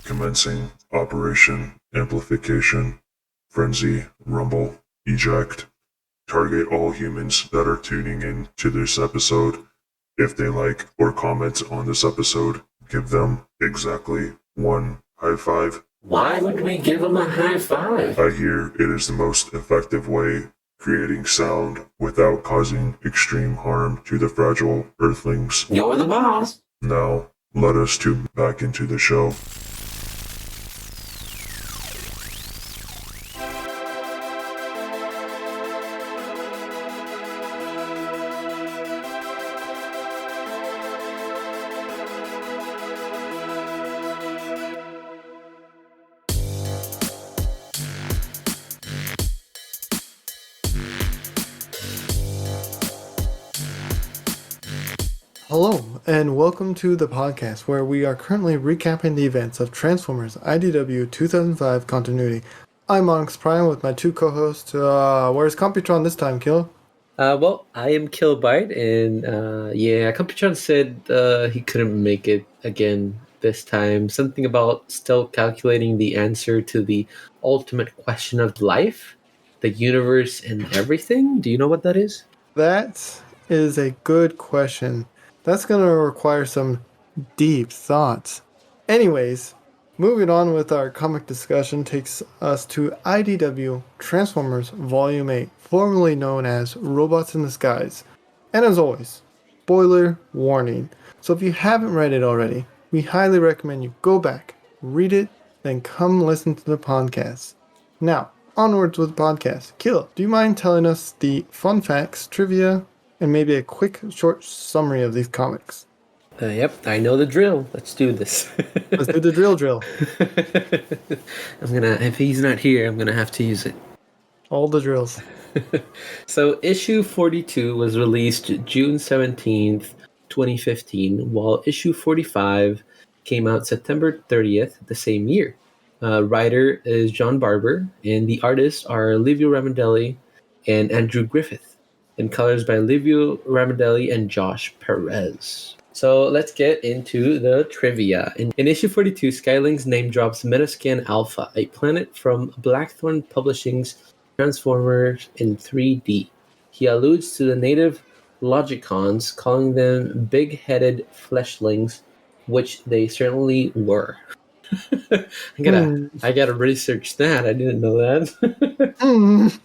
commencing Operation Amplification, Frenzy, Rumble, Eject. Target all humans that are tuning in to this episode. If they like or comment on this episode, give them exactly one high five. Why would we give them a high five? I hear it is the most effective way creating sound without causing extreme harm to the fragile earthlings. You're the boss. Now, let us tune back into the show. Hello, and welcome to the podcast where we are currently recapping the events of Transformers IDW 2005 continuity. I'm Onyx Prime with my two co-hosts. Where's Computron this time, Kill? Well, I am Killbite, and Computron said he couldn't make it again this time. Something about still calculating the answer to the ultimate question of life, the universe, and everything. Do you know what that is? That is a good question. That's going to require some deep thoughts. Anyways, moving on with our comic discussion takes us to IDW Transformers Volume 8, formerly known as Robots in Disguise. And as always, spoiler warning. So if you haven't read it already, we highly recommend you go back, read it, then come listen to the podcast. Now, onwards with the podcast. Kill, do you mind telling us the fun facts, trivia, and maybe a quick, short summary of these comics? Yep, I know the drill. Let's do this. Let's do the drill. If he's not here, I'm gonna have to use it. All the drills. So issue 42 was released June 17th, 2015, while issue 45 came out September 30th the same year. Writer is John Barber, and the artists are Livio Ramondelli and Andrew Griffith, and colors by Livio Ramondelli and Josh Perez. So let's get into the trivia. In issue 42, Skylings name drops Metascan Alpha, a planet from Blackthorn Publishing's Transformers in 3D. He alludes to the native Logicons, calling them big-headed fleshlings, which they certainly were. I gotta research that. I didn't know that.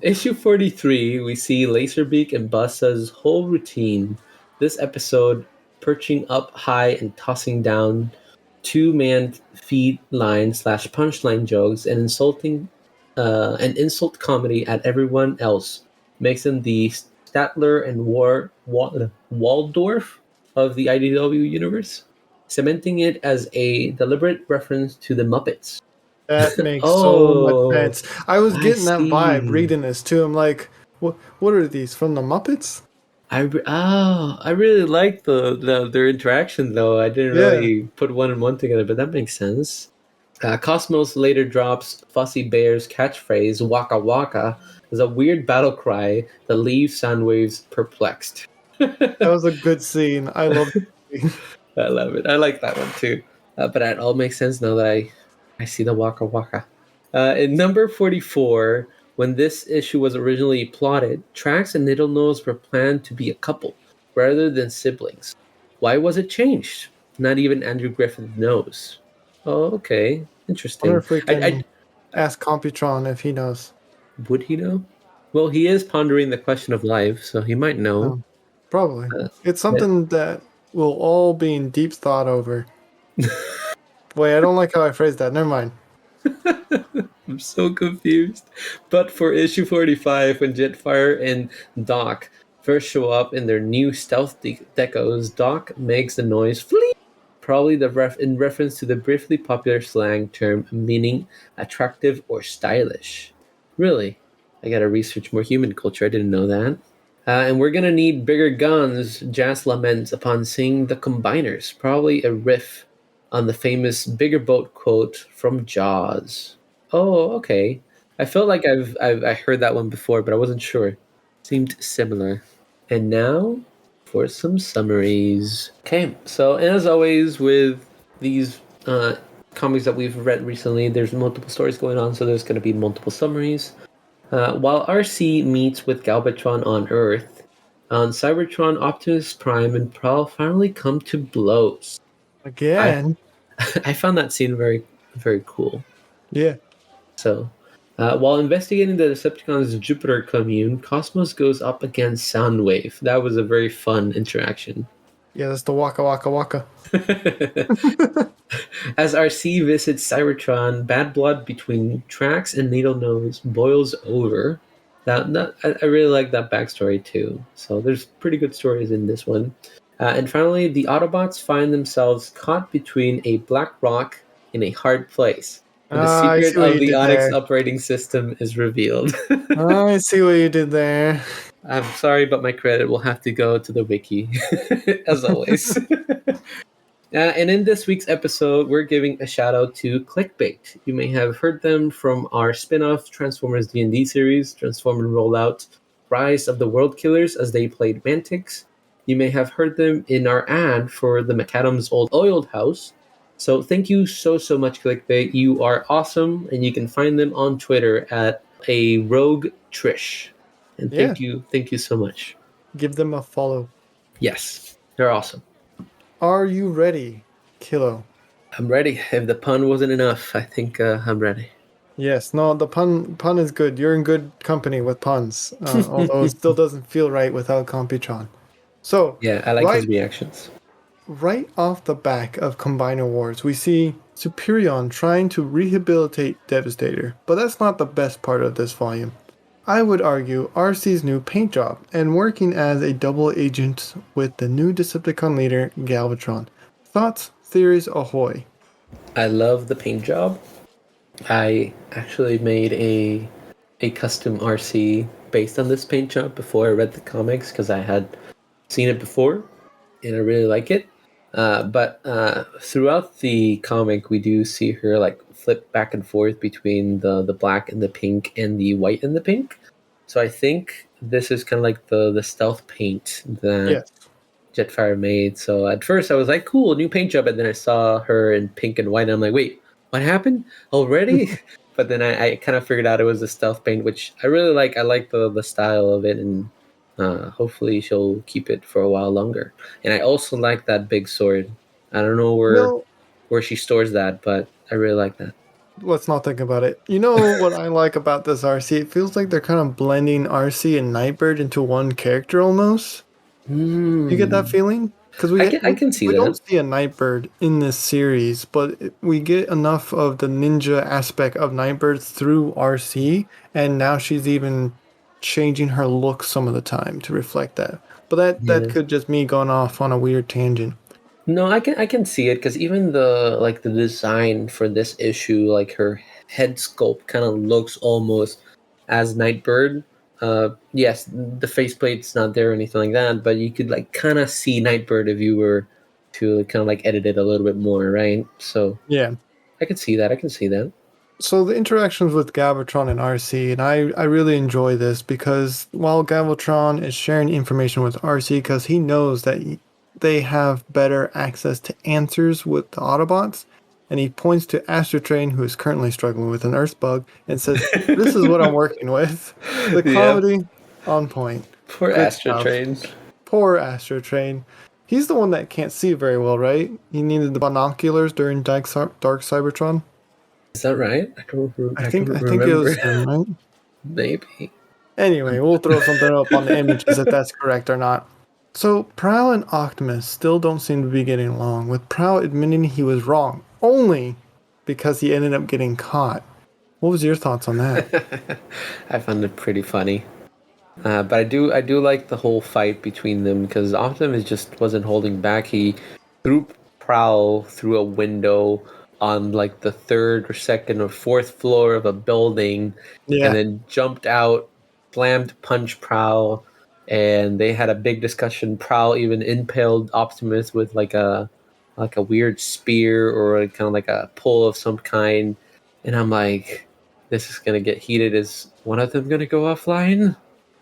Issue 43, we see Laserbeak and Busta's whole routine. This episode, perching up high and tossing down two-man feed line / punchline jokes and an insult comedy at everyone else, makes him the Statler and Waldorf of the IDW universe, cementing it as a deliberate reference to the Muppets. That makes so much sense. I was getting that vibe reading this too. I'm like, what are these, from the Muppets? I really like their interaction though. I didn't really put one and one together, but that makes sense. Cosmos later drops Fussy Bear's catchphrase "Waka Waka" as a weird battle cry that leaves Soundwaves perplexed. That was a good scene. I love it. I love it. I like that one too. But it all makes sense now that I see the Waka Waka. In number 44, when this issue was originally plotted, Trax and Needlenose were planned to be a couple, rather than siblings. Why was it changed? Not even Andrew Griffith knows. Oh, okay. Interesting. I wonder if we can ask Computron if he knows. Would he know? Well, he is pondering the question of life, so he might know. Probably. It's something that will all be in deep thought over. Wait, I don't like how I phrased that. Never mind. I'm so confused. But for issue 45, when Jetfire and Doc first show up in their new stealth decos, Doc makes the noise "fleet," probably in reference to the briefly popular slang term meaning attractive or stylish. Really? I gotta research more human culture. I didn't know that. And we're gonna need bigger guns, Jazz laments upon seeing the Combiners, probably a riff on the famous "bigger boat" quote from Jaws. Oh, okay. I felt like I heard that one before, but I wasn't sure. Seemed similar. And now for some summaries. Okay, so as always with these comics that we've read recently, there's multiple stories going on, so there's going to be multiple summaries. While Arcee meets with Galvatron on Earth, on Cybertron, Optimus Prime and Prowl finally come to blows. Again. I found that scene very, very cool. Yeah. So, while investigating the Decepticons' Jupiter commune, Cosmos goes up against Soundwave. That was a very fun interaction. Yeah, that's the waka waka waka. As Arcee visits Cybertron, bad blood between Trax and Needle Nose boils over. I really like that backstory too. So there's pretty good stories in this one. And finally, the Autobots find themselves caught between a Blackrock and a hard place. And the I secret see what of you the did Onyx there. operating system is revealed. I see what you did there. I'm sorry, but my credit will have to go to the wiki, as always. And in this week's episode, we're giving a shout out to Clickbait. You may have heard them from our spin-off Transformers D&D series, Transform and Rollout, Rise of the World Killers, as they played Mantix. You may have heard them in our ad for the McAdams Old Oiled House. So thank you so much, Clickbait. You are awesome, and you can find them on Twitter at a Rogue Trish. And thank you so much. Give them a follow. Yes, they're awesome. Are you ready, Kilo? I'm ready. If the pun wasn't enough, I think I'm ready. Yes. No, the pun is good. You're in good company with puns. Although it still doesn't feel right without Computron. So Yeah, I like his reactions. Right off the back of Combiner Wars, we see Superion trying to rehabilitate Devastator, but that's not the best part of this volume. I would argue Arcee's new paint job and working as a double agent with the new Decepticon leader, Galvatron. Thoughts, theories, ahoy. I love the paint job. I actually made a custom RC based on this paint job before I read the comics because I had seen it before and I really like it. But throughout the comic, we do see her like flip back and forth between the black and the pink and the white and the pink. So I think this is kind of like the stealth paint that Jetfire made. So at first I was like, cool, new paint job. And then I saw her in pink and white. And I'm like, wait, what happened already? But then I kind of figured out it was a stealth paint, which I really like. I like the style of it. And hopefully she'll keep it for a while longer. And I also like that big sword. I don't know where she stores that, but I really like that. Let's not think about it. You know what I like about this RC? It feels like they're kind of blending RC and Nightbird into one character almost. You get that feeling? Because I can see we that. don't see a Nightbird in this series, but we get enough of the ninja aspect of Nightbird through RC, and now she's even changing her look some of the time to reflect that. But that could just me going off on a weird tangent. No, I can see it because even the design for this issue, like her head sculpt, kind of looks almost as Nightbird. Yes, the faceplate's not there or anything like that, but you could like kind of see Nightbird if you were to kind of like edit it a little bit more, right? So yeah, I can see that. I can see that. So the interactions with Gabatron and Arcee, and I really enjoy this because while Gabatron is sharing information with Arcee because he knows that they have better access to answers with the Autobots, and he points to Astrotrain, who is currently struggling with an Earth bug, and says, "This is what I'm working with." The comedy on point. Poor Astrotrain. Poor Astrotrain. He's the one that can't see very well, right? He needed the binoculars during Dark Cybertron. Is that right? I think it was him, right? Maybe. Anyway, we'll throw something up on the images if that's correct or not. So Prowl and Optimus still don't seem to be getting along, with Prowl admitting he was wrong, only because he ended up getting caught. What was your thoughts on that? I found it pretty funny. But I do like the whole fight between them because Optimus just wasn't holding back. He threw Prowl through a window on like the third or second or fourth floor of a building, and then jumped out, slammed punch Prowl, and they had a big discussion. Prowl even impaled Optimus with like a weird spear or kind of like a pull of some kind, and I'm like, this is gonna get heated. Is one of them gonna go offline?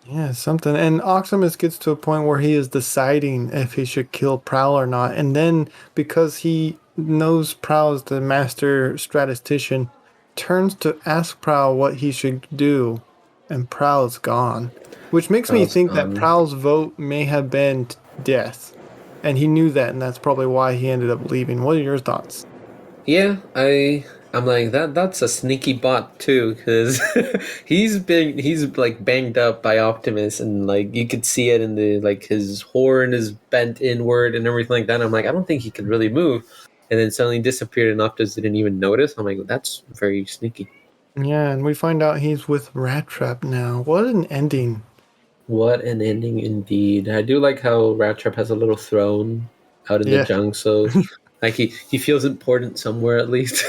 Yeah, something. And Optimus gets to a point where he is deciding if he should kill Prowl or not. And then because he knows Prowl's the master statistician, turns to ask Prowl what he should do, and Prowl's gone. Which makes me Prowl's think that gone. Prowl's vote may have been death. And he knew that, and that's probably why he ended up leaving. What are your thoughts? Yeah, I'm like that's a sneaky bot too, because he's like banged up by Optimus, and like you could see it in the like his horn is bent inward and everything like that. I'm like, I don't think he could really move, and then suddenly disappeared, and Optimus didn't even notice. I'm like, that's very sneaky. Yeah, and we find out he's with Rat Trap now. What an ending. What an ending indeed. I do like how Rat Trap has a little throne out in the Yeah. junk, so like he feels important somewhere at least.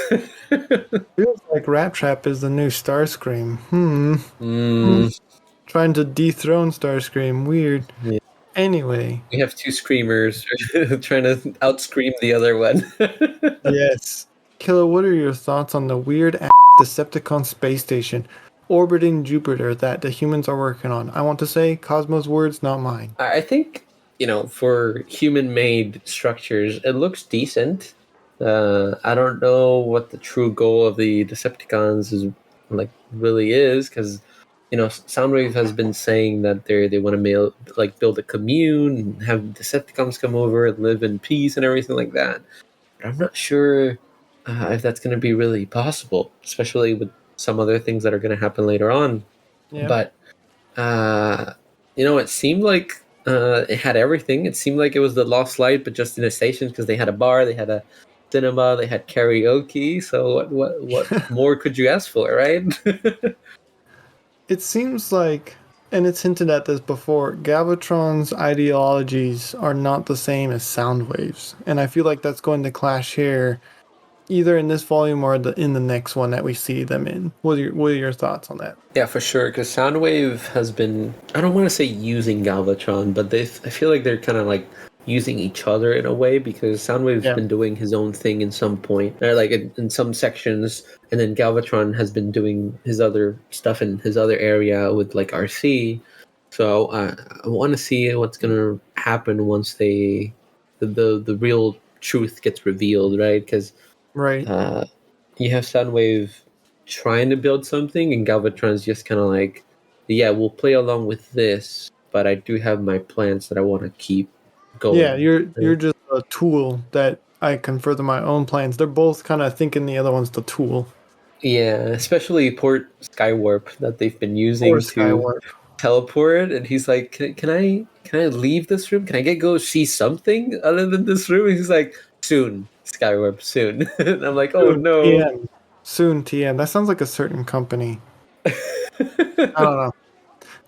Feels like Rat Trap is the new Starscream. Mm, Trying to dethrone Starscream. Weird. yeah. Anyway, We have two screamers trying to outscream the other one. yes. Killer, what are your thoughts on the weird Decepticon space station orbiting Jupiter that the humans are working on? I want to say Cosmo's words, not mine. I think, for human-made structures, it looks decent. I don't know what the true goal of the Decepticons is like really is, because Soundwave has been saying that they want to build a commune and have Decepticons come over and live in peace and everything like that. But I'm not sure if that's going to be really possible, especially with some other things that are going to happen later on. Yeah. But it seemed like it had everything. It seemed like it was the Lost Light, but just in a station, because they had a bar, they had a cinema, they had karaoke. So what more could you ask for, right? It seems like, and it's hinted at this before, Galvatron's ideologies are not the same as Soundwave's. And I feel like that's going to clash here, either in this volume or in the next one that we see them in. What are your thoughts on that? Yeah, for sure. Because Soundwave has been, I don't want to say using Galvatron, but I feel like they're kind of like using each other in a way, because Soundwave's Yeah. been doing his own thing in some point, or like in some sections, and then Galvatron has been doing his other stuff in his other area with like Arcee. So I want to see what's gonna happen once the real truth gets revealed, right? Because Right. you have Soundwave trying to build something, and Galvatron's just kind of like, yeah, we'll play along with this, but I do have my plans that I want to keep going. Yeah, you're just a tool that I can further my own plans. They're both kind of thinking the other one's the tool. Yeah, especially Port Skywarp that they've been using Or to Skywarp. teleport, and he's like, can I leave this room? Can I go see something other than this room? And he's like, soon, Skywarp, soon. And I'm like, oh Soon, no. TM. Soon, TM. That sounds like a certain company. I don't know.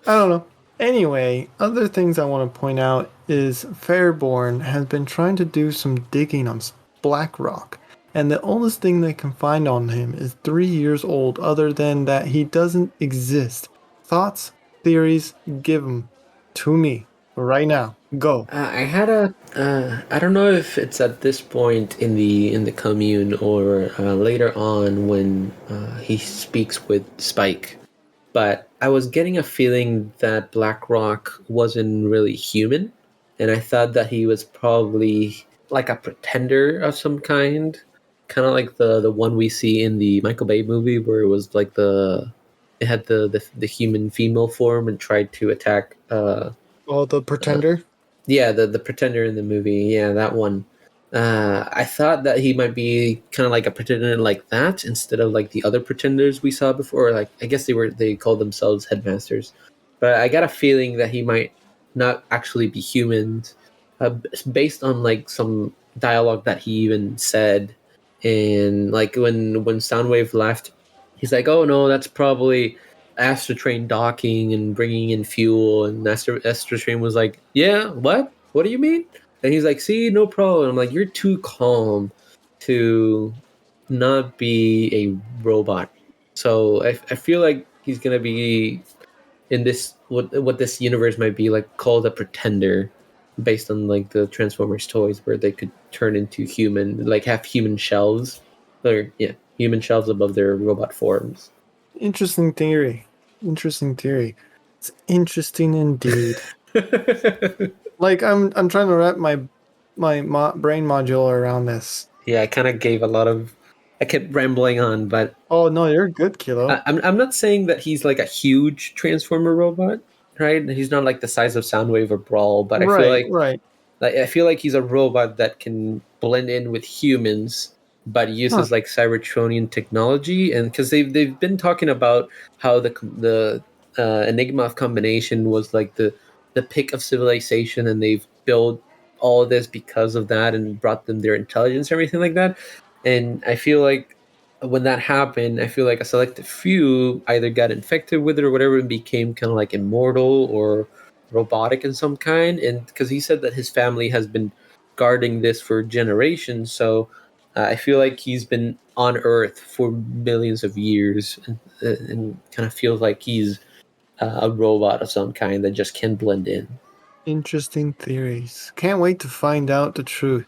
I don't know. Anyway, other things I want to point out is Fairborn has been trying to do some digging on Blackrock, and the oldest thing they can find on him is 3 years old, other than that he doesn't exist. Thoughts, theories, give them to me right now. Go. I had I don't know if it's at this point in the commune or later on when he speaks with Spike, but I was getting a feeling that Blackrock wasn't really human, and I thought that he was probably like a pretender of some kind of like the one we see in the Michael Bay movie, where it was like it had the human female form and tried to attack. Oh, the pretender? Yeah, the pretender in the movie. Yeah, that one. I thought that he might be kind of like a pretender like that, instead of like the other pretenders we saw before. Like, I guess they called themselves headmasters, but I got a feeling that he might not actually be human, based on like some dialogue that he even said. And like when Soundwave left, he's like, "Oh no, that's probably Astrotrain docking and bringing in fuel." And Astrotrain was like, "Yeah, what? What do you mean?" And he's like, "See, no problem." I'm like, "You're too calm to not be a robot." So I feel like he's gonna be in this, what this universe might be like, called a pretender, based on like the Transformers toys, where they could turn into human, like have human shells, or yeah, human shells above their robot forms. Interesting theory. Interesting theory. It's interesting indeed. Like I'm trying to wrap my brain module around this. Yeah, I kind of gave a lot of. I kept rambling on, but Oh no, you're good, Kilo. I'm not saying that he's like a huge Transformer robot, right? He's not like the size of Soundwave or Brawl, but I feel Right, like right. I feel like he's a robot that can blend in with humans, but Huh. uses like Cybertronian technology. And because they've been talking about how the Enigma of Combination was like the pick of civilization, and they've built all of this because of that and brought them their intelligence, everything like that. And I feel like when that happened, I feel like a selected few either got infected with it or whatever and became kind of like immortal or robotic in some kind. And because he said that his family has been guarding this for generations, so I feel like he's been on Earth for millions of years, and kind of feels like he's a robot of some kind that just can blend in. Interesting theories. Can't wait to find out the truth.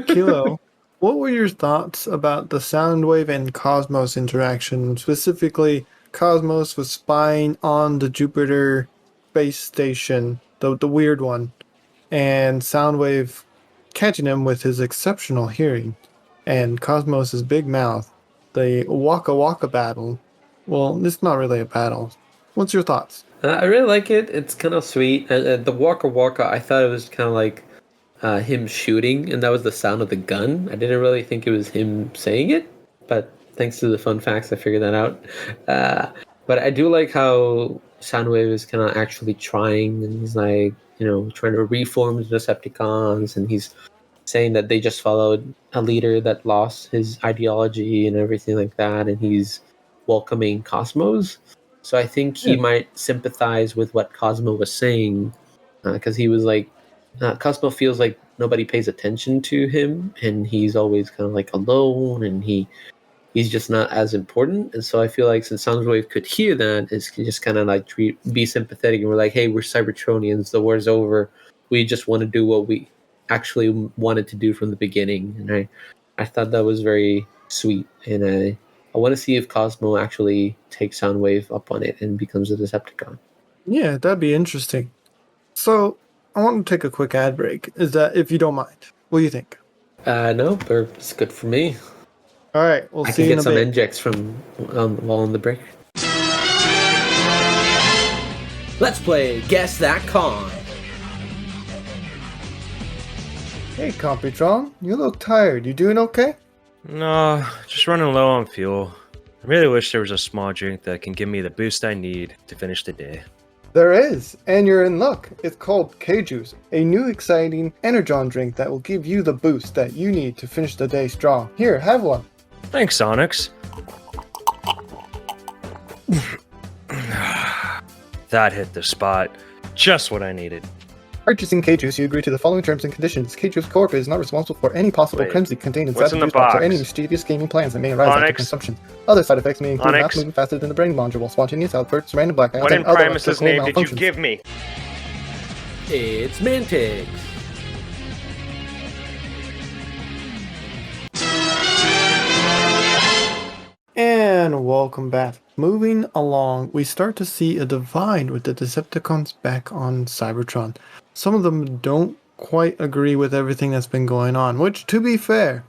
Kilo, what were your thoughts about the Soundwave and Cosmos interaction? Specifically, Cosmos was spying on the Jupiter base station, the weird one, and Soundwave catching him with his exceptional hearing, and Cosmos's big mouth. The Waka Waka battle. Well, it's not really a battle. What's your thoughts? I really like it. It's kind of sweet. The Waka Waka, I thought it was kind of like him shooting, and that was the sound of the gun. I didn't really think it was him saying it, but thanks to the fun facts, I figured that out. Uh, but I do like how Soundwave is kind of actually trying, and he's like, trying to reform the Decepticons, and he's saying that they just followed a leader that lost his ideology and everything like that, and he's welcoming Cosmos. So I think he Yeah. might sympathize with what Cosmo was saying, because he was like, Cosmo feels like nobody pays attention to him, and he's always kind of like alone, and he's just not as important. And so I feel like since Soundwave could hear that, it's just kind of like be sympathetic, and we're like, hey, we're Cybertronians, the war's over, we just want to do what we actually wanted to do from the beginning. And I thought that was very sweet, and I want to see if Cosmo actually takes Soundwave up on it and becomes a Decepticon. Yeah, that'd be interesting. So, I want to take a quick ad break. Is that, if you don't mind? What do you think? No, but it's good for me. All right, we'll I see can you in get a some bit. injects from while on the break. Let's play Guess That Con. Hey, Computron, you look tired. You doing okay? No, just running low on fuel. I really wish there was a small drink that can give me the boost I need to finish the day. There is, and you're in luck. It's called K-Juice, a new exciting energon drink that will give you the boost that you need to finish the day strong. Here, have one. Thanks, Onyx. That hit the spot. Just what I needed. Purchasing K-Juice, you agree to the following terms and conditions. K-Juice Corp is not responsible for any possible Wait, chemicals contained inside what's the in the juice box or box? any mischievous gaming plans that may arise after Onyx? consumption. Other side effects may include Onyx? mouth moving faster than the brain module, spontaneous outbursts, random blackouts, What in and other Primus's electrical name did you malfunctions. give me? It's Mantix. And welcome back. Moving along, we start to see a divide with the Decepticons back on Cybertron. Some of them don't quite agree with everything that's been going on, which, to be fair,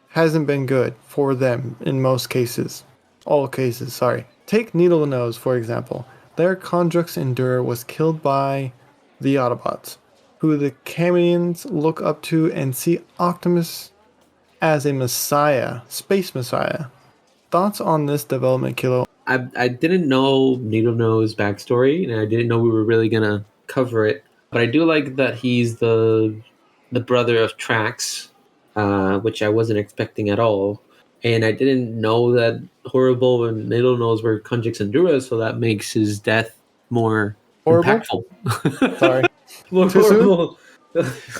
hasn't been good for them in most cases. All cases, sorry. Take Needle Nose, for example. Their Conjux Endure was killed by the Autobots, who the Camions look up to and see Optimus as a messiah, space messiah. Thoughts on this development, Kilo? I didn't know Needle Nose backstory, and I didn't know we were really gonna cover it. But I do like that he's the brother of Trax, which I wasn't expecting at all. And I didn't know that Horrible and Needle Nose were Conjux Endura, so that makes his death more Horrible? impactful. Sorry. More Too soon? horrible.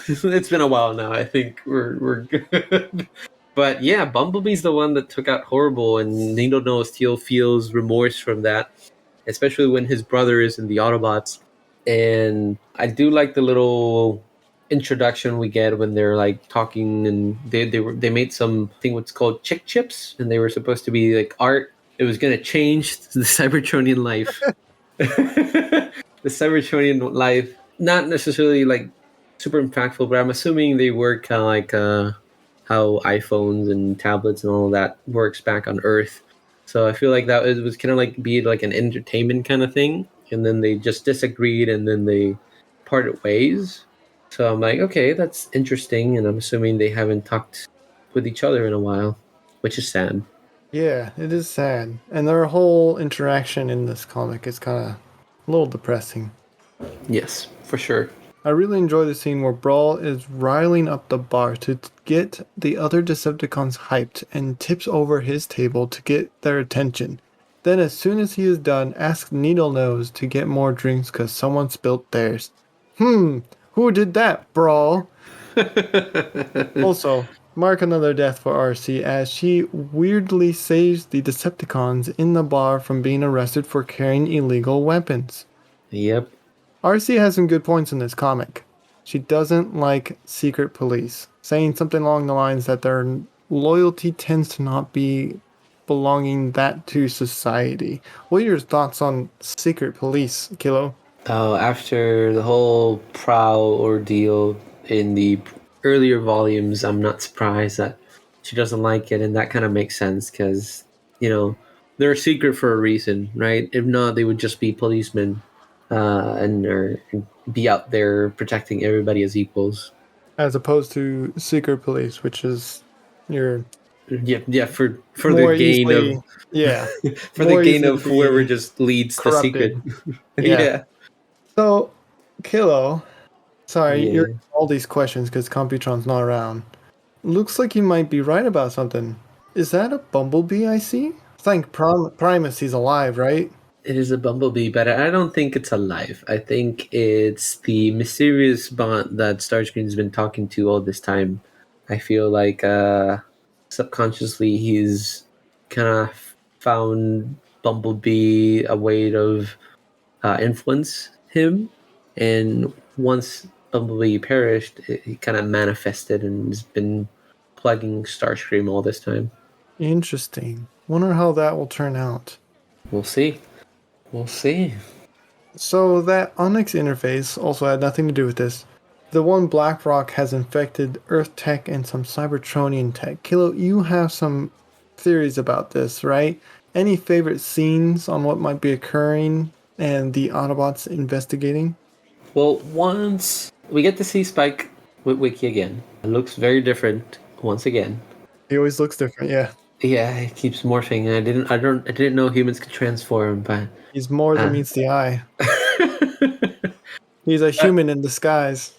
It's been a while now. I think we're good. But yeah, Bumblebee's the one that took out Horrible, and Needle Nose still feels remorse from that, especially when his brother is in the Autobots. And I do like the little introduction we get when they're like talking, and they made something what's called chick chips, and they were supposed to be like art. It was gonna change the Cybertronian life. The Cybertronian life, not necessarily like super impactful, but I'm assuming they were kind of like how iPhones and tablets and all of that works back on Earth. So I feel like that was kind of like be like an entertainment kind of thing, and then they just disagreed, and then they parted ways. So I'm like, okay, that's interesting, and I'm assuming they haven't talked with each other in a while, which is sad. Yeah, it is sad. And their whole interaction in this comic is kind of a little depressing. Yes, for sure. I really enjoy the scene where Brawl is riling up the bar to get the other Decepticons hyped and tips over his table to get their attention. Then, as soon as he is done, asks Needle Nose to get more drinks because someone spilt theirs. Who did that, Brawl? Also, mark another death for Arcee as she weirdly saves the Decepticons in the bar from being arrested for carrying illegal weapons. Yep. Arcee has some good points in this comic. She doesn't like secret police, saying something along the lines that their loyalty tends to not be belonging that to society. What are your thoughts on secret police, Kilo? After the whole Prowl ordeal in the earlier volumes, I'm not surprised that she doesn't like it, and that kind of makes sense because, they're a secret for a reason, right? If not, they would just be policemen and be out there protecting everybody as equals. As opposed to secret police, which is your Yeah, for more the gain easily, of yeah, for the more gain easily to of whoever be just leads the secret. corrupted. Yeah. So, Kilo, sorry, Yeah. you're all these questions because Computron's not around. Looks like you might be right about something. Is that a bumblebee I see? I think Primus, he's alive, right? It is a bumblebee, but I don't think it's alive. I think it's the mysterious bot that Starscream's been talking to all this time. I feel like subconsciously he's kind of found Bumblebee a way of influence him, and once Bumblebee perished, it kind of manifested and has been plugging Starscream all this time. Interesting. Wonder how that will turn out. We'll see. We'll see. So that Onyx interface also had nothing to do with this. The one Blackrock has infected Earth tech and some Cybertronian tech. Kilo, you have some theories about this, right? Any favorite scenes on what might be occurring and the Autobots investigating? Well, once we get to see Spike with Wiki again, it looks very different once again. He always looks different, yeah. Yeah, he keeps morphing. And I didn't know humans could transform, but He's more than meets the eye. He's a human in disguise.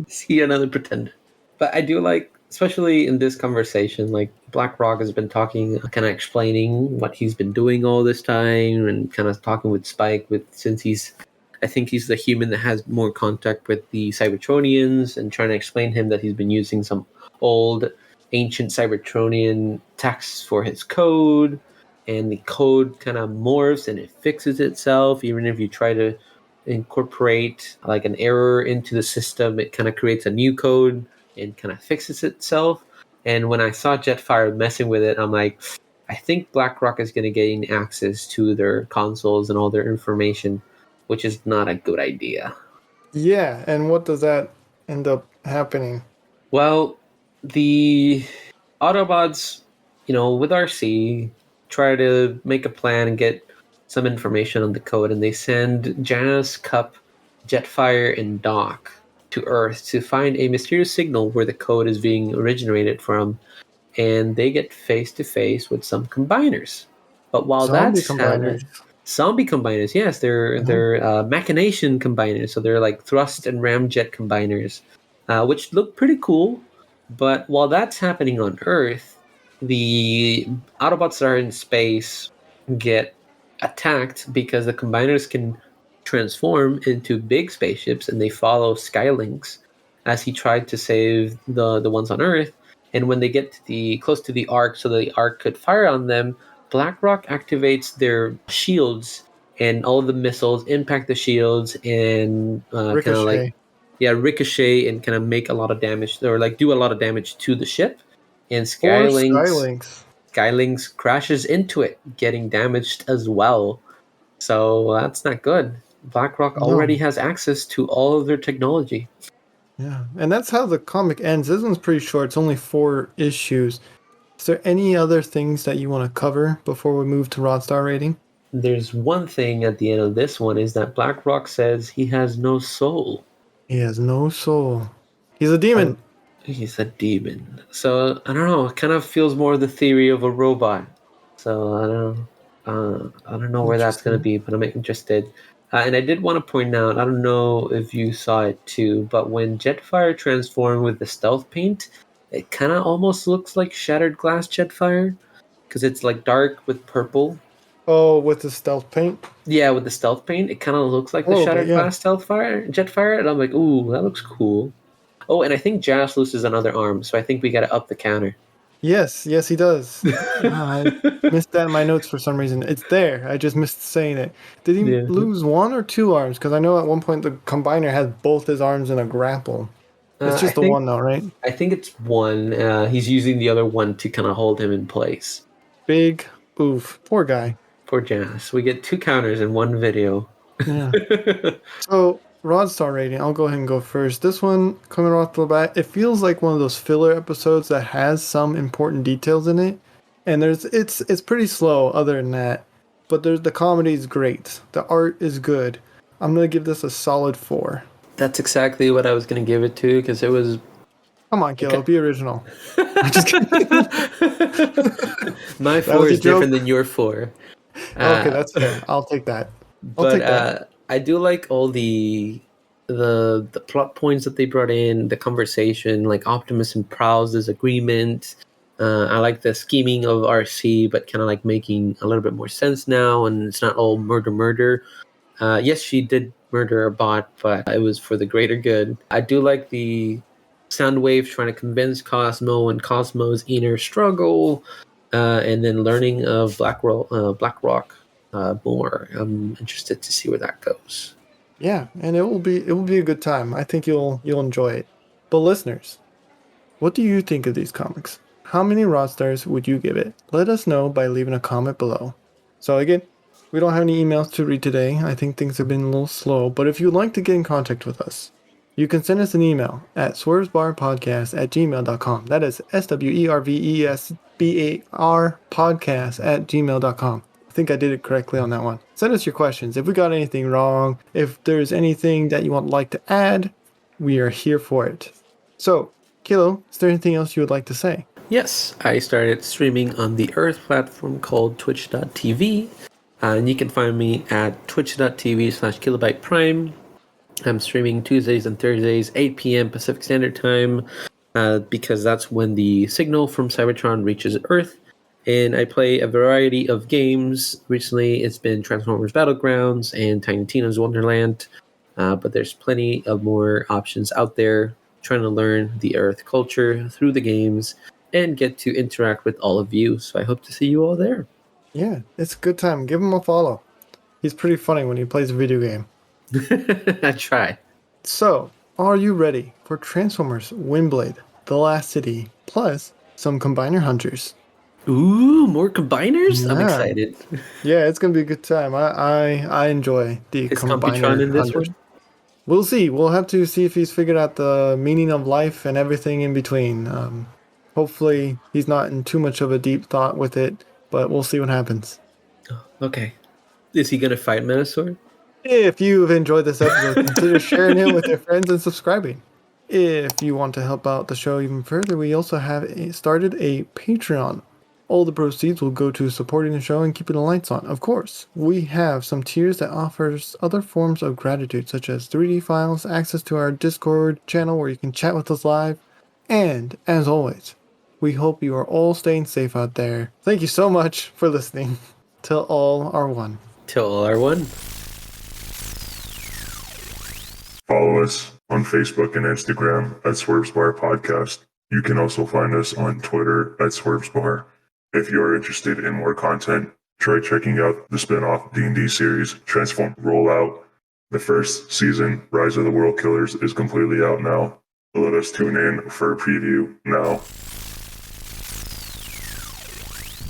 see another pretender. But I do like, especially in this conversation, like Blackrock has been talking, kind of explaining what he's been doing all this time, and kind of talking with Spike I think he's the human that has more contact with the Cybertronians, and trying to explain to him that he's been using some old, ancient Cybertronian texts for his code, and the code kind of morphs and it fixes itself, even if you try to incorporate like an error into the system, it kind of creates a new code and kind of fixes itself. And when I saw Jetfire messing with it, I'm like, I think BlackRock is going to gain access to their consoles and all their information, which is not a good idea. Yeah, and what does that end up happening? Well, the Autobots, with Arcee, try to make a plan and get some information on the code, and they send Janice, Cup, Jetfire, and Doc to Earth to find a mysterious signal where the code is being originated from, and they get face to face with some combiners. But while Zombie that's happening, combiners. zombie combiners, yes, they're machination combiners, so they're like thrust and ramjet combiners, which look pretty cool. But while that's happening on Earth, the Autobots that are in space get attacked because the combiners can transform into big spaceships, and they follow Skylinks as he tried to save the ones on Earth. And when they get to the close to the Ark, so the Ark could fire on them, BlackRock activates their shields, and all the missiles impact the shields and kind of like ricochet and kind of make a lot of damage, or like do a lot of damage to the ship. And Or Skylinks Skylinks. crashes into it, getting damaged as well. So that's not good. BlackRock No. already has access to all of their technology. Yeah, and that's how the comic ends. This one's pretty short. It's only 4 issues. Is there any other things that you want to cover before we move to Rodstar rating? There's one thing at the end of this one is that Blackrock says he has no soul. He has no soul. He's a demon. He's a demon. So I don't know. It kind of feels more the theory of a robot. So I don't know where that's gonna Interesting. be, but I'm interested. And I did want to point out. I don't know if you saw it too, but when Jetfire transformed with the stealth paint, it kind of almost looks like Shattered Glass Jetfire because it's like dark with purple. Oh, with the stealth paint? Yeah, with the stealth paint, it kind of looks like A the little bit, Shattered yeah. Glass Jetfire, and I'm like, ooh, that looks cool. Oh, and I think Jas loses another arm, so I think we got to up the counter. Yes, he does. I missed that in my notes for some reason. It's there. I just missed saying it. Did he Yeah. lose 1 or 2 arms? Because I know at one point the combiner has both his arms in a grapple. It's I just the think one though, right? I think it's one. He's using the other one to kind of hold him in place. Big oof. Poor guy. Poor Jas. We get 2 counters in one video. Yeah. So, Rodstar rating, I'll go ahead and go first. This one, coming off the bat, it feels like one of those filler episodes that has some important details in it. And it's pretty slow other than that. But the comedy is great. The art is good. I'm gonna give this a solid 4. That's exactly what I was going to give it to because it was. Come on, Kilo, be original. I'm just kidding. My That 4 was a is different joke? than your 4. Okay, that's fair. I'll take that. But I do like all the plot points that they brought in, the conversation, like Optimus and Prowl's agreement. I like the scheming of RC, but kind of like making a little bit more sense now, and it's not all murder. Yes, she did murder a bot, but it was for the greater good. I do like the Soundwave trying to convince Cosmo and Cosmo's inner struggle, and then learning of Blackrock more. I'm interested to see where that goes. Yeah, and it will be a good time. I think you'll enjoy it. But listeners, what do you think of these comics? How many rod stars would you give it? Let us know by leaving a comment below. So again, we don't have any emails to read today. I think things have been a little slow, but if you'd like to get in contact with us, you can send us an email at swervesbarpodcast@gmail.com. That is SWERVESBAR podcast@gmail.com. I think I did it correctly on that one. Send us your questions. If we got anything wrong, if there's anything that you would like to add, we are here for it. So, Kilo, is there anything else you would like to say? Yes, I started streaming on the Earth platform called Twitch.tv. And you can find me at twitch.tv/kilobyte prime. I'm streaming Tuesdays and Thursdays, 8 p.m. Pacific Standard Time, because that's when the signal from Cybertron reaches Earth. And I play a variety of games. Recently, it's been Transformers Battlegrounds and Tiny Tina's Wonderland. But there's plenty of more options out there, trying to learn the Earth culture through the games and get to interact with all of you. So I hope to see you all there. Yeah, it's a good time. Give him a follow. He's pretty funny when he plays a video game. I try. So, are you ready for Transformers Windblade, The Last City, plus some Combiner Hunters? Ooh, more combiners? I'm Yeah. excited. Yeah, it's gonna be a good time. I enjoy the Is Combiner Computron in this Hunters. one? We'll see. We'll have to see if he's figured out the meaning of life and everything in between. Hopefully, he's not in too much of a deep thought with it, but we'll see what happens. Okay. Is he gonna fight Metasaur? If you've enjoyed this episode, consider sharing it with your friends and subscribing. If you want to help out the show even further, we also have started a Patreon. All the proceeds will go to supporting the show and keeping the lights on. Of course, we have some tiers that offers other forms of gratitude, such as 3D files, access to our Discord channel where you can chat with us live, and as always, we hope you are all staying safe out there. Thank you so much for listening. Till all are one. Till all are one. Follow us on Facebook and Instagram at Swervesbar Podcast. You can also find us on Twitter at Swervesbar. If you are interested in more content, try checking out the spin-off D&D series, Transform Rollout. The first season, Rise of the World Killers, is completely out now. Let us tune in for a preview now.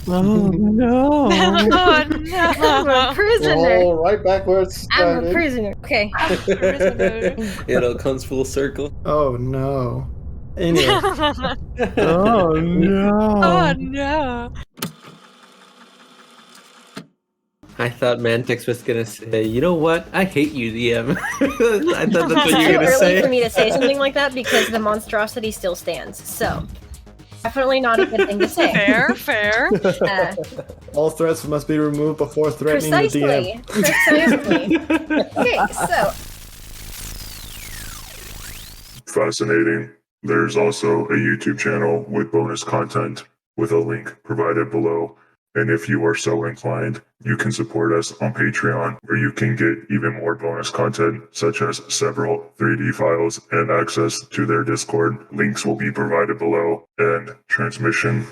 Oh no! Oh I'm no! a prisoner. Oh, right back where it I'm a started. prisoner. Okay. Prisoner. It all comes full circle. Oh no. Anyway, Oh Oh no! no! I thought Mantix was gonna say, you know what? I hate you, DM. I thought that's what It's you too were gonna early say. for me to say something like that because the monstrosity still stands. So, definitely not a good thing to say. Fair. all threats must be removed before threatening the DM. Precisely. Okay, so Fascinating. There's also a YouTube channel with bonus content with a link provided below. And if you are so inclined, you can support us on Patreon, where you can get even more bonus content, such as several 3D files and access to their Discord. Links will be provided below. And transmission